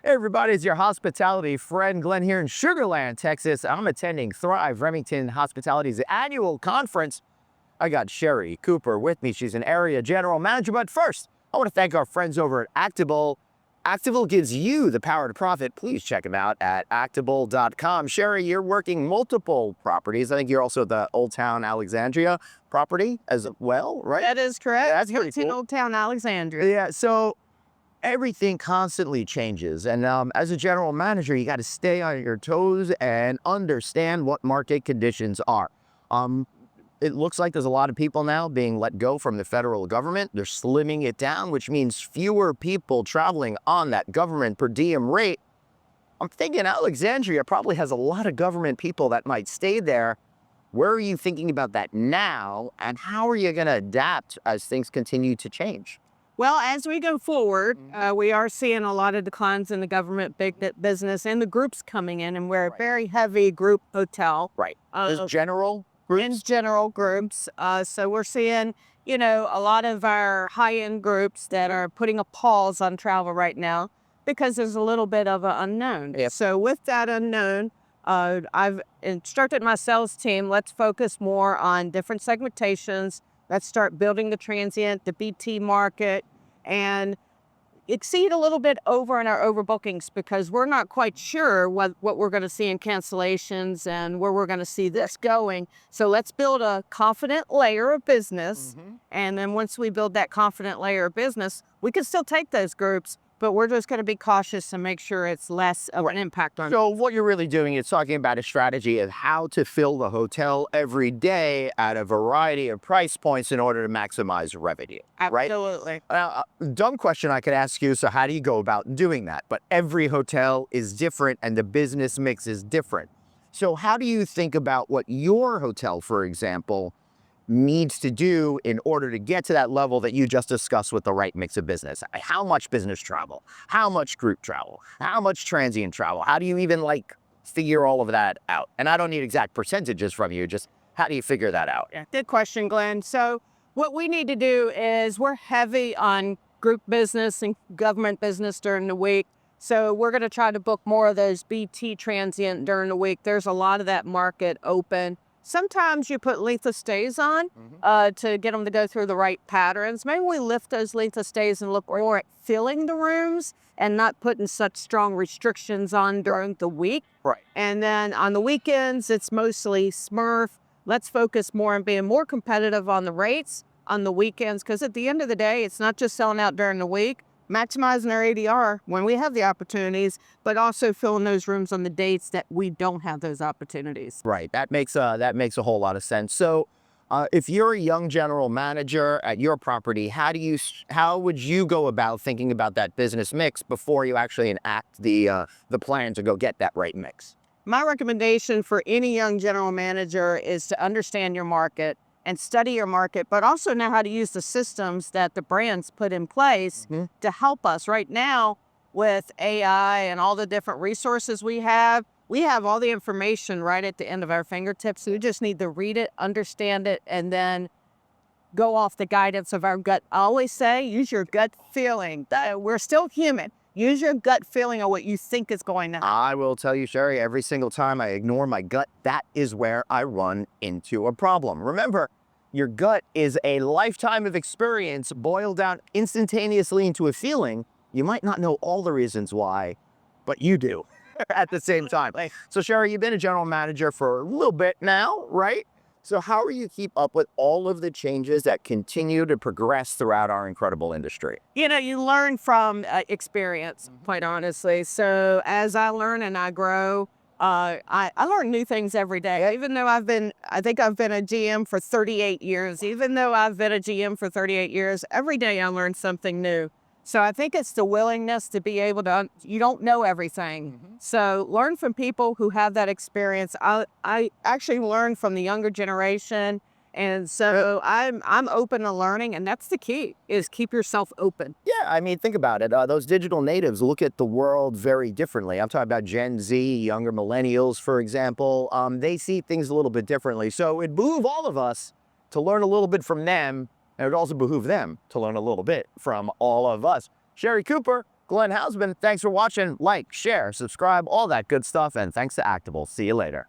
Hey everybody, it's your hospitality friend Glenn here in Sugar Land, Texas. I'm attending Thrive Remington Hospitality's annual conference. I got Sherri Cooper with me. She's an area general manager. But first, I want to thank our friends over at Actable. Actable gives you the power to profit. Please check them out at actable.com. Sherri, you're working multiple properties. I think you're also the Old Town Alexandria property as well, right? That is correct. Yeah, that's pretty cool. Old Town Alexandria. Yeah, so everything constantly changes. And as a general manager, you got to stay on your toes and understand what market conditions are. It looks like there's a lot of people now being let go from the federal government. They're slimming it down, which means fewer people traveling on that government per diem rate. I'm thinking Alexandria probably has a lot of government people that might stay there. Where are you thinking about that now? And how are you going to adapt as things continue to change? Well, as we go forward, we are seeing a lot of declines in the government business and the groups coming in, and we're a very heavy group hotel. Right. There's general groups? In general groups. So we're seeing, a lot of our high-end groups that are putting a pause on travel right now because there's a little bit of an unknown. Yep. So with that unknown, I've instructed my sales team, let's focus more on different segmentations. Let's start building the transient, the BT market, and exceed a little bit over in our overbookings because we're not quite sure what we're going to see in cancellations and where we're going to see this going. So let's build a confident layer of business. And then once we build that confident layer of business, we can still take those groups, but we're just going to be cautious and make sure it's less of an impact on. So what you're really doing is talking about a strategy of how to fill the hotel every day at a variety of price points in order to maximize revenue, right? Absolutely. Dumb question I could ask you, so how do you go about doing that? But every hotel is different and the business mix is different. So how do you think about what your hotel, for example, needs to do in order to get to that level that you just discussed with the right mix of business? How much business travel? How much group travel? How much transient travel? How do you even figure all of that out? And I don't need exact percentages from you, just how do you figure that out? Yeah, good question, Glenn. So what we need to do is we're heavy on group business and government business during the week. So we're going to try to book more of those BT transient during the week. There's a lot of that market open. Sometimes you put length of stays on to get them to go through the right patterns. Maybe we lift those length of stays and look more at filling the rooms and not putting such strong restrictions on during the week. Right. And then on the weekends, it's mostly Smurf. Let's focus more on being more competitive on the rates on the weekends, because at the end of the day, it's not just selling out during the week, maximizing our ADR when we have the opportunities, but also filling those rooms on the dates that we don't have those opportunities. Right. That makes a whole lot of sense. So if you're a young general manager at your property, how would you go about thinking about that business mix before you actually enact the plan to go get that right mix? My recommendation for any young general manager is to understand your market and study your market, but also know how to use the systems that the brands put in place to help us. Right now, with AI and all the different resources we have all the information right at the end of our fingertips. So we just need to read it, understand it, and then go off the guidance of our gut. I always say, use your gut feeling. We're still human. Use your gut feeling of what you think is going to happen. I will tell you, Sherri, every single time I ignore my gut, that is where I run into a problem. Remember, your gut is a lifetime of experience boiled down instantaneously into a feeling. You might not know all the reasons why, but you do at the same time. So Sherri, you've been a general manager for a little bit now, right? So how do you keep up with all of the changes that continue to progress throughout our incredible industry? You learn from experience, quite honestly. So as I learn and I grow, I learn new things every day. Even though I think I've been a GM for 38 years, every day I learn something new. So I think it's the willingness to be able to, you don't know everything. So learn from people who have that experience. I actually learn from the younger generation. And so I'm open to learning, and that's the key, is keep yourself open. Yeah, I mean, think about it. Those digital natives look at the world very differently. I'm talking about Gen Z, younger millennials, for example. They see things a little bit differently. So it behooves all of us to learn a little bit from them, and it would also behoove them to learn a little bit from all of us. Sherri Cooper, Glenn Hausman. Thanks for watching. Like, share, subscribe, all that good stuff. And thanks to Actable. See you later.